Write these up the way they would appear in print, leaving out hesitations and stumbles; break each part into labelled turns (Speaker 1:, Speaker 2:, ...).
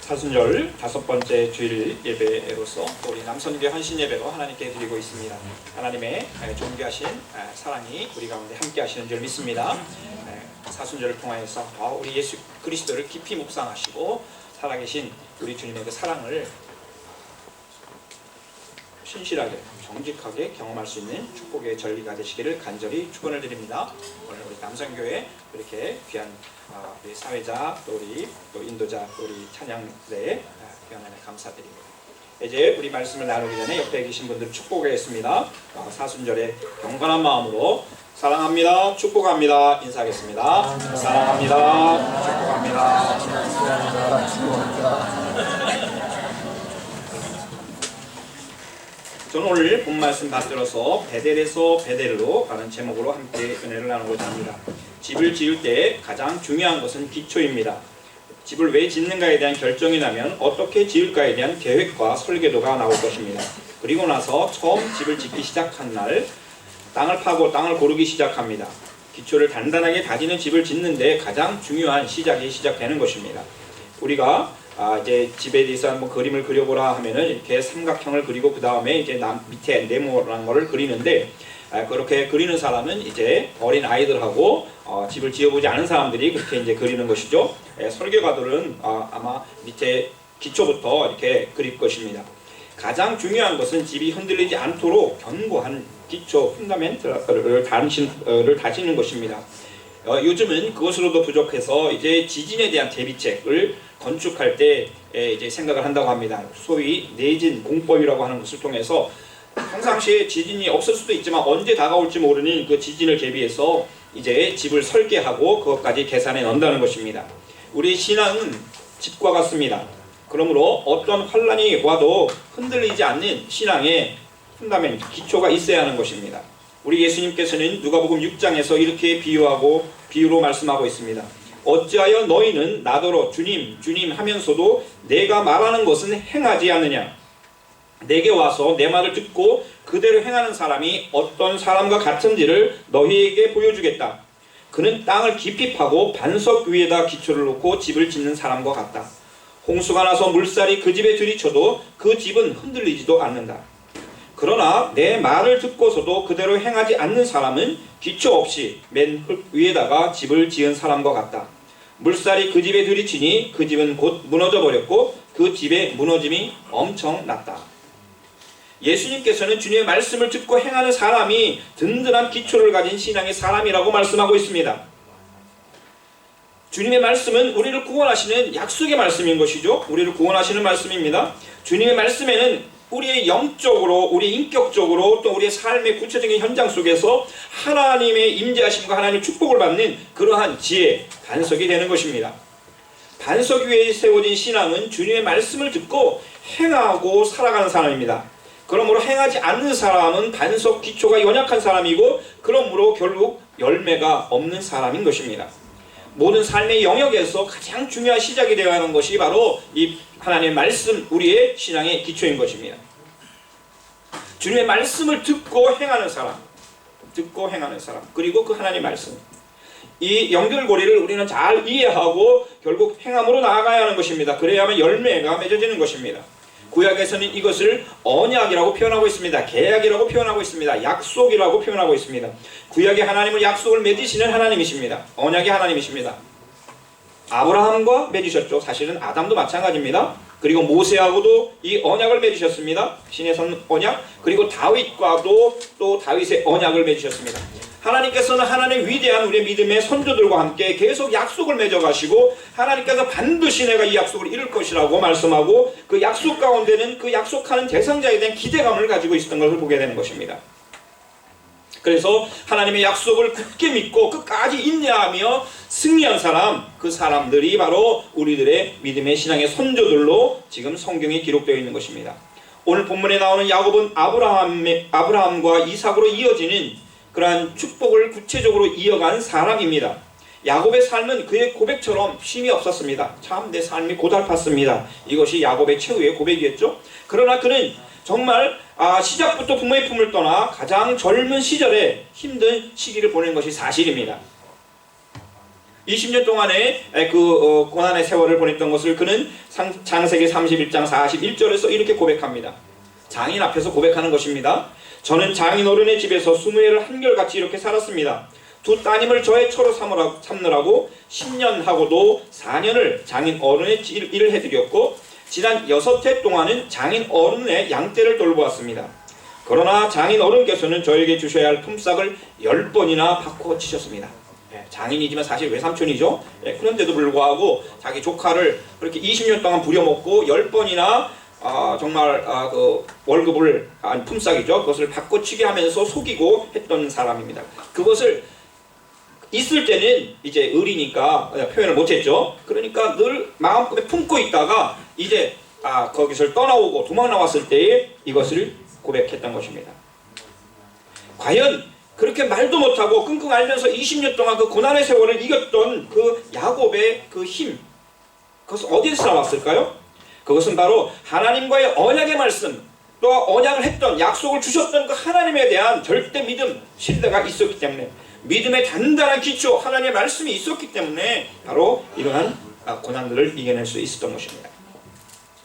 Speaker 1: 사순절 5번째 주일 예배로서 또 우리 남선교 헌신 예배로 하나님께 드리고 있습니다. 하나님의 존귀하신 사랑이 우리 가운데 함께 하시는 줄 믿습니다. 사순절을 통하여서 더 우리 예수 그리스도를 깊이 묵상하시고 살아계신 우리 주님의 그 사랑을 신실하게 정직하게 경험할 수 있는 축복의 전리가 되시기를 간절히 축원을 드립니다. 오늘 우리 남선교회 이렇게 귀한 우리 사회자 또 우리 또 인도자 우리 찬양대 하나님 감사드립니다. 이제 우리 말씀을 나누기 전에 옆에 계신 분들 축복하겠습니다. 사순절에 경건한 마음으로 사랑합니다, 축복합니다 인사하겠습니다. 사랑합니다, 축복합니다. 저는 오늘 본 말씀 받들어서 베델에서 베델로 가는 제목으로 함께 은혜를 나누고자 합니다. 집을 지을 때 가장 중요한 것은 기초입니다. 집을 왜 짓는가에 대한 결정이 나면 어떻게 지을까에 대한 계획과 설계도가 나올 것입니다. 그리고 나서 처음 집을 짓기 시작한 날 땅을 파고 땅을 고르기 시작합니다. 기초를 단단하게 다지는 집을 짓는데 가장 중요한 시작이 시작되는 것입니다. 우리가 이제 집에 대해서 한번 그림을 그려보라 하면은 이렇게 삼각형을 그리고 그 다음에 이제 밑에 네모난 거를 그리는데 그렇게 그리는 사람은 이제 어린 아이들하고 집을 지어보지 않은 사람들이 그렇게 이제 그리는 것이죠. 설계가들은 아마 밑에 기초부터 이렇게 그릴 것입니다. 가장 중요한 것은 집이 흔들리지 않도록 견고한 기초 펀더멘트를 다지는 것입니다. 요즘은 그것으로도 부족해서 이제 지진에 대한 대비책을 건축할 때 이제 생각을 한다고 합니다. 소위 내진 공법이라고 하는 것을 통해서 평상시에 지진이 없을 수도 있지만 언제 다가올지 모르니 그 지진을 대비해서 이제 집을 설계하고 그것까지 계산해 넣는다는 것입니다. 우리 신앙은 집과 같습니다. 그러므로 어떤 환란이 와도 흔들리지 않는 신앙의 펀더멘트, 기초가 있어야 하는 것입니다. 우리 예수님께서는 누가복음 6장에서 이렇게 비유로 말씀하고 있습니다. 어찌하여 너희는 나더러 주님 주님 하면서도 내가 말하는 것은 행하지 않느냐. 내게 와서 내 말을 듣고 그대로 행하는 사람이 어떤 사람과 같은지를 너희에게 보여주겠다. 그는 땅을 깊이 파고 반석 위에다 기초를 놓고 집을 짓는 사람과 같다. 홍수가 나서 물살이 그 집에 들이쳐도 그 집은 흔들리지도 않는다. 그러나 내 말을 듣고서도 그대로 행하지 않는 사람은 기초 없이 맨 흙 위에다가 집을 지은 사람과 같다. 물살이 그 집에 들이치니 그 집은 곧 무너져 버렸고 그 집의 무너짐이 엄청났다. 예수님께서는 주님의 말씀을 듣고 행하는 사람이 든든한 기초를 가진 신앙의 사람이라고 말씀하고 있습니다. 주님의 말씀은 우리를 구원하시는 약속의 말씀인 것이죠. 우리를 구원하시는 말씀입니다. 주님의 말씀에는 우리의 영적으로, 우리 인격적으로 또 우리의 삶의 구체적인 현장 속에서 하나님의 임재하심과 하나님의 축복을 받는 그러한 지혜, 반석이 되는 것입니다. 반석 위에 세워진 신앙은 주님의 말씀을 듣고 행하고 살아가는 사람입니다. 그러므로 행하지 않는 사람은 반석 기초가 연약한 사람이고 그러므로 결국 열매가 없는 사람인 것입니다. 모든 삶의 영역에서 가장 중요한 시작이 되어야 하는 것이 바로 이 하나님의 말씀, 우리의 신앙의 기초인 것입니다. 주님의 말씀을 듣고 행하는 사람, 그리고 그 하나님의 말씀, 이 연결고리를 우리는 잘 이해하고 결국 행함으로 나아가야 하는 것입니다. 그래야만 열매가 맺어지는 것입니다. 구약에서는 이것을 언약이라고 표현하고 있습니다. 계약이라고 표현하고 있습니다. 약속이라고 표현하고 있습니다. 구약의 하나님은 약속을 맺으시는 하나님이십니다. 언약의 하나님이십니다. 아브라함과 맺으셨죠. 사실은 아담도 마찬가지입니다. 그리고 모세하고도 이 언약을 맺으셨습니다. 신의 선 언약. 그리고 다윗과도 또 다윗의 언약을 맺으셨습니다. 하나님께서는 하나님의 위대한 우리의 믿음의 선조들과 함께 계속 약속을 맺어가시고 하나님께서 반드시 내가 이 약속을 이룰 것이라고 말씀하고 그 약속 가운데는 그 약속하는 대상자에 대한 기대감을 가지고 있었던 것을 보게 되는 것입니다. 그래서 하나님의 약속을 굳게 믿고 끝까지 인내하며 승리한 사람, 그 사람들이 바로 우리들의 믿음의 신앙의 선조들로 지금 성경에 기록되어 있는 것입니다. 오늘 본문에 나오는 야곱은 아브라함과 이삭으로 이어지는 그러한 축복을 구체적으로 이어간 사람입니다. 야곱의 삶은 그의 고백처럼 쉼이 없었습니다. 참 내 삶이 고달팠습니다. 이것이 야곱의 최후의 고백이었죠. 그러나 그는 정말 시작부터 부모의 품을 떠나 가장 젊은 시절에 힘든 시기를 보낸 것이 사실입니다. 20년 동안의 고난의 세월을 보냈던 것을 그는 창세기 31장 41절에서 이렇게 고백합니다. 장인 앞에서 고백하는 것입니다. 저는 장인 어른의 집에서 20해를 한결같이 이렇게 살았습니다. 두 따님을 저의 처로 삼느라고 10년 하고도 4년을 장인 어른의 일을 해드렸고 지난 6해 동안은 장인 어른의 양떼를 돌보았습니다. 그러나 장인 어른께서는 저에게 주셔야 할 품삯을 10번이나 바꿔치셨습니다. 장인이지만 사실 외삼촌이죠. 그런데도 불구하고 자기 조카를 그렇게 20년 동안 부려먹고 10번이나 정말 그 월급을 품삯이죠. 그것을 바꿔치게 하면서 속이고 했던 사람입니다. 그것을 있을 때는 이제 의리니까 표현을 못했죠. 그러니까 늘 마음속에 품고 있다가 이제 거기서 떠나오고 도망 나왔을 때에 이것을 고백했던 것입니다. 과연 그렇게 말도 못하고 끙끙 앓면서 20년 동안 그 고난의 세월을 이겼던 그 야곱의 그 힘, 그것은 어디에서 나왔을까요? 그것은 바로 하나님과의 언약의 말씀, 또 언약을 했던, 약속을 주셨던 그 하나님에 대한 절대 믿음, 신뢰가 있었기 때문에, 믿음의 단단한 기초, 하나님의 말씀이 있었기 때문에 바로 이러한 고난들을 이겨낼 수 있었던 것입니다.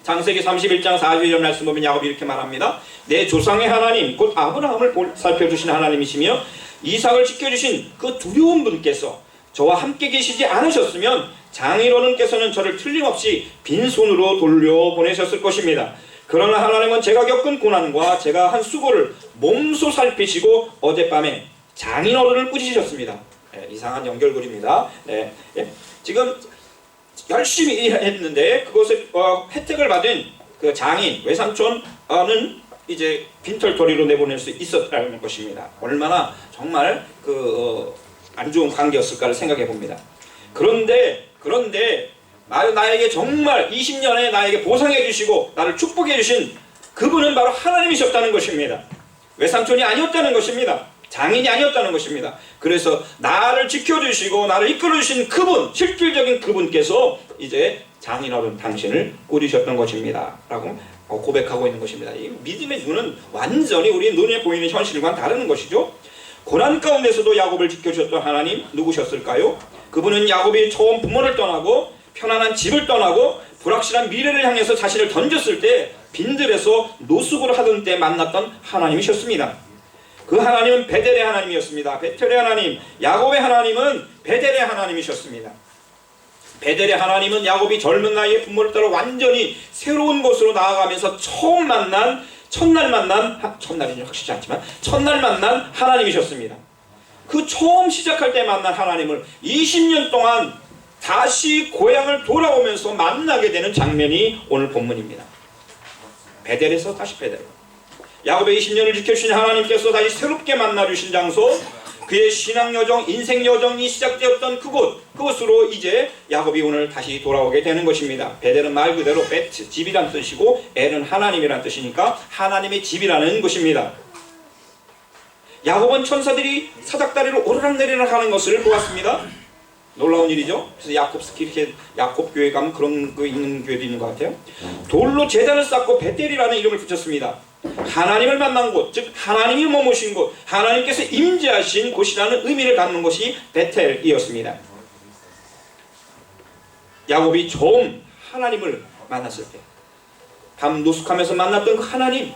Speaker 1: 창세기 31장 42절 말씀 보면 야곱이 이렇게 말합니다. 내 조상의 하나님 곧 아브라함을 살펴주신 하나님이시며 이삭을 지켜주신 그 두려운 분께서 저와 함께 계시지 않으셨으면 장인 어른께서는 저를 틀림없이 빈손으로 돌려보내셨을 것입니다. 그러나 하나님은 제가 겪은 고난과 제가 한 수고를 몸소 살피시고 어젯밤에 장인 어른을 꾸짖으셨습니다. 이상한 연결고리입니다. 지금 열심히 일했는데 그것을 혜택을 받은 그 장인 외삼촌은 이제 빈털터리로 내보낼 수 있었다는 것입니다. 얼마나 정말 안 좋은 관계였을까를 생각해 봅니다. 그런데 나에게 정말 20년에 나에게 보상해 주시고 나를 축복해 주신 그분은 바로 하나님이셨다는 것입니다. 외삼촌이 아니었다는 것입니다. 장인이 아니었다는 것입니다. 그래서 나를 지켜주시고 나를 이끌어주신 그분, 실질적인 그분께서 이제 장인어른 당신을 꾸리셨던 것입니다 라고 고백하고 있는 것입니다. 이 믿음의 눈은 완전히 우리 눈에 보이는 현실과는 다른 것이죠. 고난 가운데서도 야곱을 지켜주셨던 하나님 누구셨을까요? 그분은 야곱이 처음 부모를 떠나고 편안한 집을 떠나고 불확실한 미래를 향해서 자신을 던졌을 때 빈들에서 노숙을 하던 때 만났던 하나님이셨습니다. 그 하나님은 베델의 하나님이었습니다. 베텔의 하나님, 야곱의 하나님은 베델의 하나님이셨습니다. 베델의 하나님은 야곱이 젊은 나이에 부모를 따라 완전히 새로운 곳으로 나아가면서 첫날 만난 하나님이셨습니다. 그 처음 시작할 때 만난 하나님을 20년 동안 다시 고향을 돌아오면서 만나게 되는 장면이 오늘 본문입니다. 베델에서 다시 베델. 야곱의 20년을 지켜주신 하나님께서 다시 새롭게 만나주신 장소, 그의 신앙 여정, 인생 여정이 시작되었던 그곳으로 이제 야곱이 오늘 다시 돌아오게 되는 것입니다. 베델은 말 그대로 베트, 집이란 뜻이고 엘은 하나님이란 뜻이니까 하나님의 집이라는 것입니다. 야곱은 천사들이 사닥다리로 오르락내리락 하는 것을 보았습니다. 놀라운 일이죠. 그래서 야곱 교회 가면 그런 거 있는 교회도 있는 것 같아요. 돌로 제단을 쌓고 베텔이라는 이름을 붙였습니다. 하나님을 만난 곳, 즉 하나님이 머무신 곳, 하나님께서 임재하신 곳이라는 의미를 갖는 것이 베텔이었습니다. 야곱이 처음 하나님을 만났을 때, 밤 노숙하면서 만났던 그 하나님,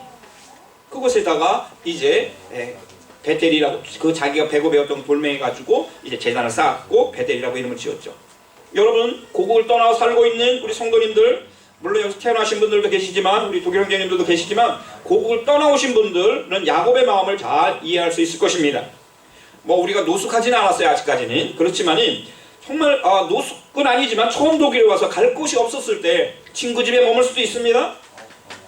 Speaker 1: 그곳에다가 이제 베텔이라고, 그 자기가 배고배웠던 돌멩이 가지고 이제 제단을 쌓았고 베텔이라고 이름을 지었죠. 여러분, 고국을 떠나 살고 있는 우리 성도님들, 물론 여기서 태어나신 분들도 계시지만 우리 독일 형제님들도 계시지만 고국을 떠나오신 분들은 야곱의 마음을 잘 이해할 수 있을 것입니다. 뭐 우리가 노숙하지는 않았어요, 아직까지는. 그렇지만 정말 노숙은 아니지만 처음 독일에 와서 갈 곳이 없었을 때 친구 집에 머물 수도 있습니다.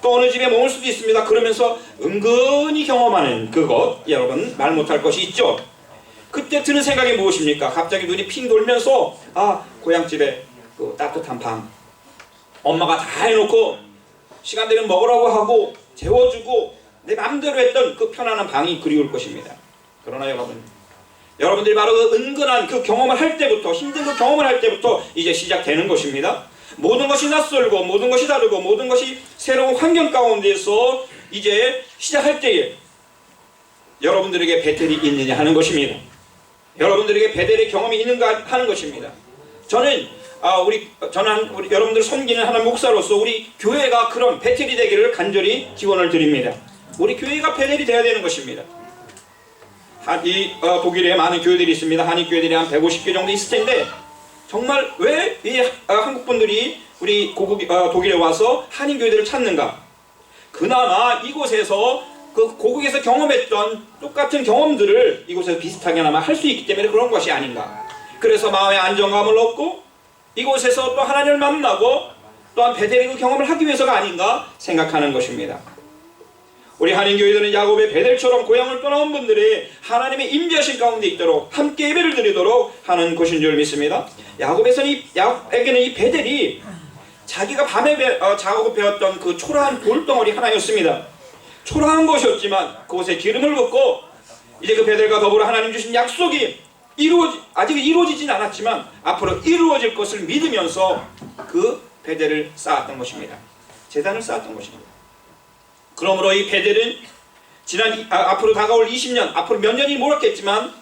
Speaker 1: 또 어느 집에 머물 수도 있습니다. 그러면서 은근히 경험하는 그것, 여러분 말 못할 것이 있죠. 그때 드는 생각이 무엇입니까? 갑자기 눈이 핑 돌면서 고향집에 그 따뜻한 방, 엄마가 다 해놓고 시간 되면 먹으라고 하고 재워주고 내 마음대로 했던 그 편안한 방이 그리울 것입니다. 그러나 여러분들이 바로 그 은근한 그 경험을 할 때부터, 힘든 그 경험을 할 때부터 이제 시작되는 것입니다. 모든 것이 낯설고 모든 것이 다르고 모든 것이 새로운 환경 가운데서 이제 시작할 때에 여러분들에게 베텔이 있느냐 하는 것입니다. 여러분들에게 베델의 경험이 있는가 하는 것입니다. 저는 우리 여러분들 섬기는 하나님 목사로서 우리 교회가 그런 베텔이 되기를 간절히 기원을 드립니다. 우리 교회가 베텔이 되어야 되는 것입니다. 독일에 많은 교회들이 있습니다. 한인 교회들이 한 150개 정도 있을 텐데 정말 왜 이 한국 분들이 우리 독일에 와서 한인 교회들을 찾는가? 그나마 이곳에서 그 고국에서 경험했던 똑같은 경험들을 이곳에서 비슷하게나마 할 수 있기 때문에 그런 것이 아닌가. 그래서 마음의 안정감을 얻고 이곳에서 또 하나님을 만나고 또한 베델의 그 경험을 하기 위해서가 아닌가 생각하는 것입니다. 우리 한인교회들은 야곱의 베델처럼 고향을 떠나온 분들이 하나님의 임재하신 가운데 있도록 함께 예배를 드리도록 하는 것인 줄 믿습니다. 야곱에게는 이 베델이 자기가 밤에 작업해왔던 그 초라한 돌덩어리 하나였습니다. 초라한 것이었지만 그곳에 기름을 붓고 이제 그 베델과 더불어 하나님 주신 약속이 아직 이루어지진 않았지만 앞으로 이루어질 것을 믿으면서 그 베델을 쌓았던 것입니다. 제단을 쌓았던 것입니다. 그러므로 이 베델은 앞으로 다가올 20년, 앞으로 몇 년이 모르겠지만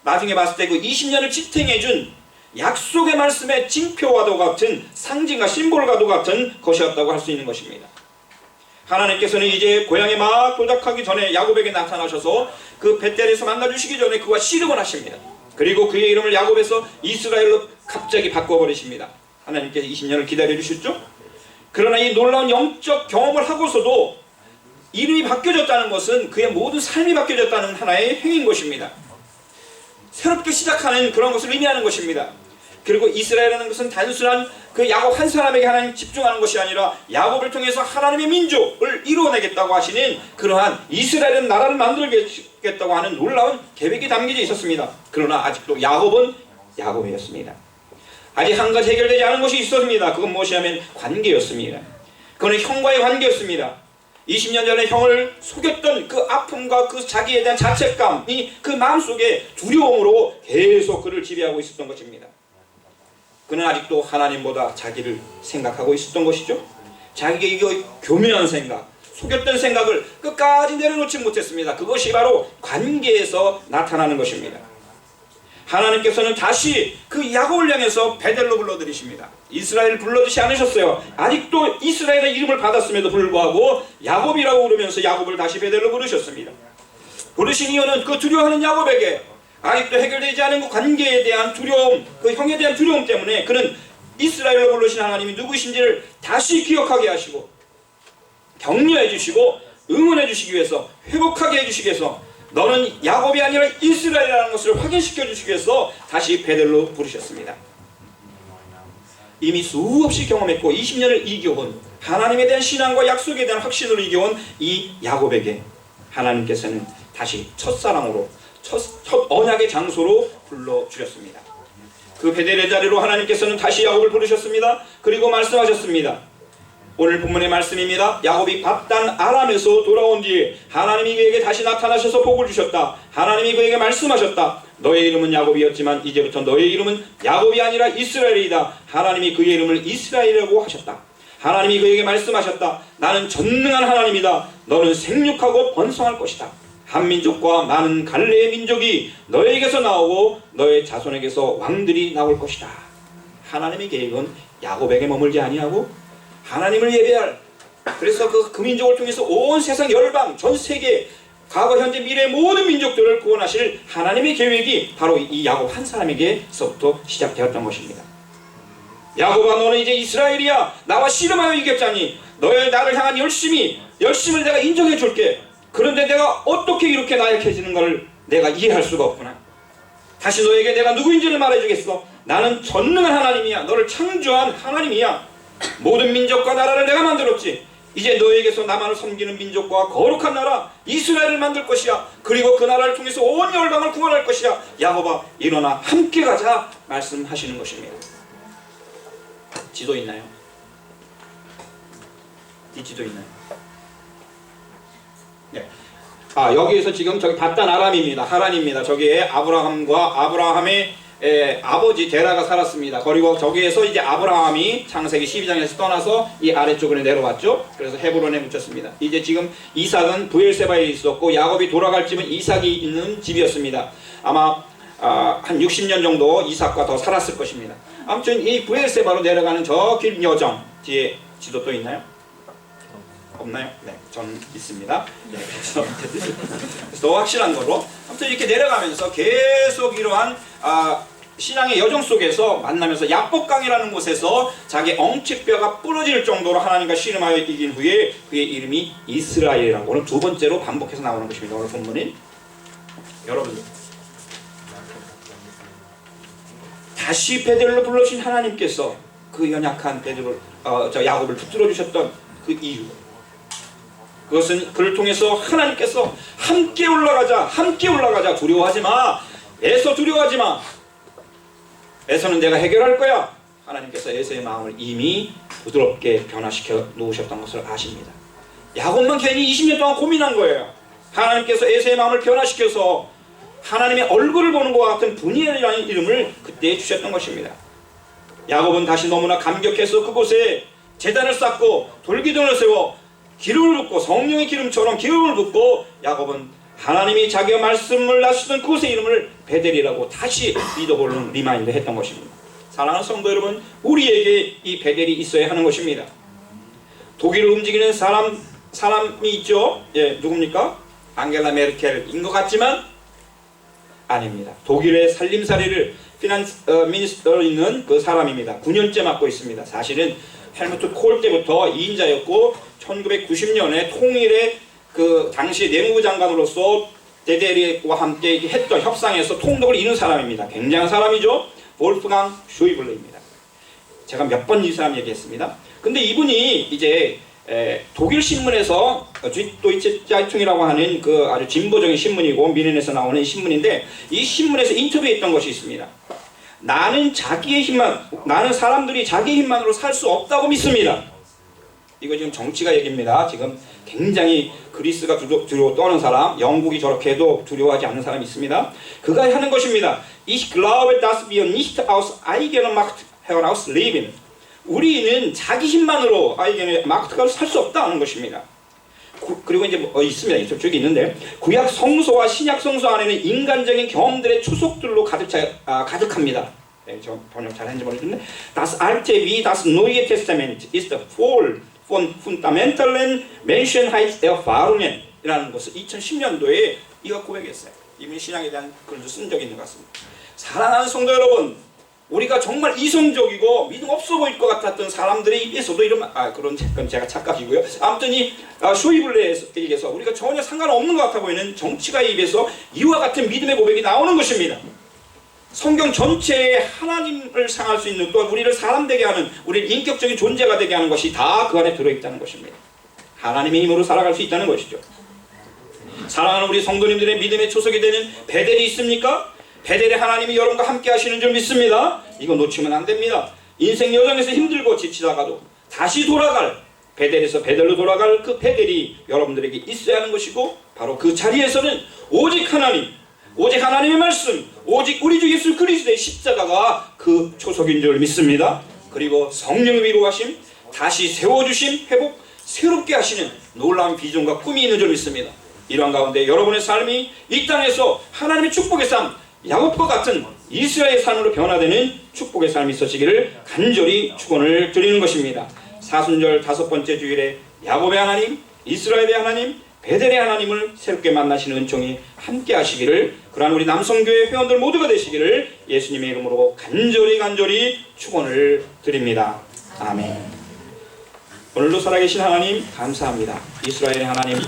Speaker 1: 나중에 봤을 때 그 20년을 지탱해준 약속의 말씀의 징표와도 같은 상징과 심볼과도 같은 것이었다고 할 수 있는 것입니다. 하나님께서는 이제 고향에 막 도착하기 전에 야곱에게 나타나셔서 그 베델에서 만나주시기 전에 그와 씨름을 하십니다. 그리고 그의 이름을 야곱에서 이스라엘로 갑자기 바꿔버리십니다. 하나님께서 20년을 기다려주셨죠? 그러나 이 놀라운 영적 경험을 하고서도 이름이 바뀌어졌다는 것은 그의 모든 삶이 바뀌어졌다는 하나의 행위인 것입니다. 새롭게 시작하는 그런 것을 의미하는 것입니다. 그리고 이스라엘이라는 것은 단순한 그 야곱 한 사람에게 하나님 집중하는 것이 아니라 야곱을 통해서 하나님의 민족을 이루어내겠다고 하시는 그러한 이스라엘은 나라를 만들겠다고 하는 놀라운 계획이 담겨져 있었습니다. 그러나 아직도 야곱은 야곱이었습니다. 아직 한 가지 해결되지 않은 것이 있었습니다. 그건 무엇이냐면 관계였습니다. 그는 형과의 관계였습니다. 20년 전에 형을 속였던 그 아픔과 그 자기에 대한 자책감이 그 마음속에 두려움으로 계속 그를 지배하고 있었던 것입니다. 그는 아직도 하나님보다 자기를 생각하고 있었던 것이죠. 자기의 교묘한 생각, 속였던 생각을 끝까지 내려놓지 못했습니다. 그것이 바로 관계에서 나타나는 것입니다. 하나님께서는 다시 그 야곱을 향해서 베델로 불러들이십니다. 이스라엘을 불러주지 않으셨어요. 아직도 이스라엘의 이름을 받았음에도 불구하고 야곱이라고 부르면서 야곱을 다시 베델로 부르셨습니다. 부르신 이유는 그 두려워하는 야곱에게 아직도 해결되지 않은 그 관계에 대한 두려움, 그 형에 대한 두려움 때문에 그는 이스라엘로 부르신 하나님이 누구신지를 다시 기억하게 하시고 격려해 주시고 응원해 주시기 위해서, 회복하게 해 주시기 위해서, 너는 야곱이 아니라 이스라엘이라는 것을 확인시켜 주시기 위해서 다시 베델로 부르셨습니다. 이미 수없이 경험했고 20년을 이겨온 하나님에 대한 신앙과 약속에 대한 확신으로 이겨온 이 야곱에게 하나님께서는 다시 첫사랑으로 첫 언약의 장소로 불러주셨습니다. 그 베델의 자리로 하나님께서는 다시 야곱을 부르셨습니다. 그리고 말씀하셨습니다. 오늘 본문의 말씀입니다. 야곱이 밧단 아람에서 돌아온 뒤에 하나님이 그에게 다시 나타나셔서 복을 주셨다. 하나님이 그에게 말씀하셨다. 너의 이름은 야곱이었지만 이제부터 너의 이름은 야곱이 아니라 이스라엘이다. 하나님이 그의 이름을 이스라엘이라고 하셨다. 하나님이 그에게 말씀하셨다. 나는 전능한 하나님이다. 너는 생육하고 번성할 것이다. 한 민족과 많은 갈래의 민족이 너에게서 나오고 너의 자손에게서 왕들이 나올 것이다. 하나님의 계획은 야곱에게 머물지 아니하고 하나님을 예배할, 그래서 그 민족을 통해서 온 세상 열방, 전 세계, 과거, 현재, 미래의 모든 민족들을 구원하실 하나님의 계획이 바로 이 야곱 한 사람에게서부터 시작되었던 것입니다. 야곱아, 너는 이제 이스라엘이야. 나와 씨름하여 이겼자니 너의 나를 향한 열심을 내가 인정해 줄게. 그런데 내가 어떻게 이렇게 나약해지는 걸 내가 이해할 수가 없구나. 다시 너에게 내가 누구인지를 말해주겠어. 나는 전능한 하나님이야. 너를 창조한 하나님이야. 모든 민족과 나라를 내가 만들었지. 이제 너에게서 나만을 섬기는 민족과 거룩한 나라 이스라엘을 만들 것이야. 그리고 그 나라를 통해서 온 열방을 구원할 것이야. 야곱아, 일어나 함께 가자 말씀하시는 것입니다. 지도 있나요? 뒷지도 있나요? 네. 여기에서 지금 저기 밧단 아람입니다. 하란입니다. 저기에 아브라함의 아버지 데라가 살았습니다. 그리고 저기에서 이제 아브라함이 창세기 12장에서 떠나서 이 아래쪽으로 내려왔죠. 그래서 헤브론에 묻혔습니다. 이제 지금 이삭은 브엘세바에 있었고 야곱이 돌아갈 집은 이삭이 있는 집이었습니다. 아마 한 60년 정도 이삭과 더 살았을 것입니다. 아무튼 이 브엘세바로 내려가는 저 길 여정 뒤에 지도 또 있나요? 없나요? 네, 전 있습니다. 네, 그래서 더 확실한 거로 아무튼 이렇게 내려가면서 계속 이러한 신앙의 여정 속에서 만나면서 야복강이라는 곳에서 자기 엉치뼈가 부러질 정도로 하나님과 씨름하여 이긴 후에 그의 이름이 이스라엘이라고 오늘 두 번째로 반복해서 나오는 것입니다. 오늘 본문인 여러분 다시 베델로 불러주신 하나님께서 그 연약한 베델로 야곱을 붙들어 주셨던 그 이유, 그것은 그를 통해서 하나님께서 함께 올라가자. 두려워하지 마. 에서 두려워하지 마. 에서는 내가 해결할 거야. 하나님께서 에서의 마음을 이미 부드럽게 변화시켜 놓으셨던 것을 아십니다. 야곱만 괜히 20년 동안 고민한 거예요. 하나님께서 에서의 마음을 변화시켜서 하나님의 얼굴을 보는 것과 같은 분이엘이라는 이름을 그때 주셨던 것입니다. 야곱은 다시 너무나 감격해서 그곳에 제단을 쌓고 돌기둥을 세워 기름을 붓고 성령의 기름처럼 기름을 붓고 야곱은 하나님이 자기가 말씀을 하시던 그곳의 이름을 베델이라고 다시 믿어보는 리마인드 했던 것입니다. 사랑하는 성도 여러분, 우리에게 이 베델이 있어야 하는 것입니다. 독일을 움직이는 사람이 있죠. 예, 누굽니까? 앙겔라 메르켈인 것 같지만 아닙니다. 독일의 살림살이를 미니스터로 있는 그 사람입니다. 9년째 맡고 있습니다. 사실은 헬무트 콜 때부터 2인자였고 1990년에 통일의 그 당시 내무부 장관으로서 데데리와 함께 했던 협상에서 통독을 이룬 사람입니다. 굉장한 사람이죠. 볼프강 슈이블레입니다. 제가 몇 번 이 사람 얘기했습니다. 근데 이분이 이제 독일 신문에서 도이체 자이퉁이라고 하는 그 아주 진보적인 신문이고 미넨에서 나오는 신문인데 이 신문에서 인터뷰했던 것이 있습니다. 나는 사람들이 자기 힘만으로 살 수 없다고 믿습니다. 이거 지금 정치가 얘기입니다. 지금 굉장히 그리스가 두려워 떠는 사람, 영국이 저렇게 해도 두려워하지 않는 사람이 있습니다. 그가 하는 것입니다. Ich glaube, dass wir nicht aus eigener Macht heraus leben. 우리는 자기 힘만으로 eigener Macht가 살 수 없다는 것입니다. 그리고 이제 있습니다. 저기 있는데 구약 성서와 신약 성서 안에는 인간적인 경험들의 추속들로 가득합니다. 네, 저 번역 잘했는지 모르겠는데 Das Alte wie das Neue Testament ist voll von fundamentalen Menschheitserfahrungen 이라는 것을 2010년도에 이가 고백했어요. 이미 신앙에 대한 글도 쓴 적이 있는 것 같습니다. 사랑하는 성도 여러분, 우리가 정말 이성적이고 믿음 없어 보일 것 같았던 사람들의 입에서도 이런 그런 건 제가 착각이고요. 아무튼 이 쇼이블레에서 우리가 전혀 상관없는 것 같아 보이는 정치가의 입에서 이와 같은 믿음의 고백이 나오는 것입니다. 성경 전체에 하나님을 상할 수 있는, 또 우리를 사람 되게 하는, 우리를 인격적인 존재가 되게 하는 것이 다 그 안에 들어있다는 것입니다. 하나님의 힘으로 살아갈 수 있다는 것이죠. 사랑하는 우리 성도님들의 믿음의 초석이 되는 베델이 있습니까? 베델의 하나님이 여러분과 함께 하시는 줄 믿습니다. 이거 놓치면 안 됩니다. 인생 여정에서 힘들고 지치다가도 다시 돌아갈, 베델에서 베델로 돌아갈 그 베델이 여러분들에게 있어야 하는 것이고, 바로 그 자리에서는 오직 하나님의 말씀, 오직 우리 주 예수 그리스도의 십자가가 그 초석인 줄 믿습니다. 그리고 성령의 위로하심, 다시 세워주심, 회복, 새롭게 하시는 놀라운 비전과 꿈이 있는 줄 믿습니다. 이러한 가운데 여러분의 삶이 이 땅에서 하나님의 축복의 삶, 야곱과 같은 이스라엘의 삶으로 변화되는 축복의 삶이 있어지기를 간절히 축원을 드리는 것입니다. 사순절 5번째 주일에 야곱의 하나님, 이스라엘의 하나님, 베델의 하나님을 새롭게 만나시는 은총이 함께 하시기를, 그러한 우리 남성교회 회원들 모두가 되시기를 예수님의 이름으로 간절히 축원을 드립니다. 아멘. 오늘도 살아계신 하나님 감사합니다. 이스라엘의 하나님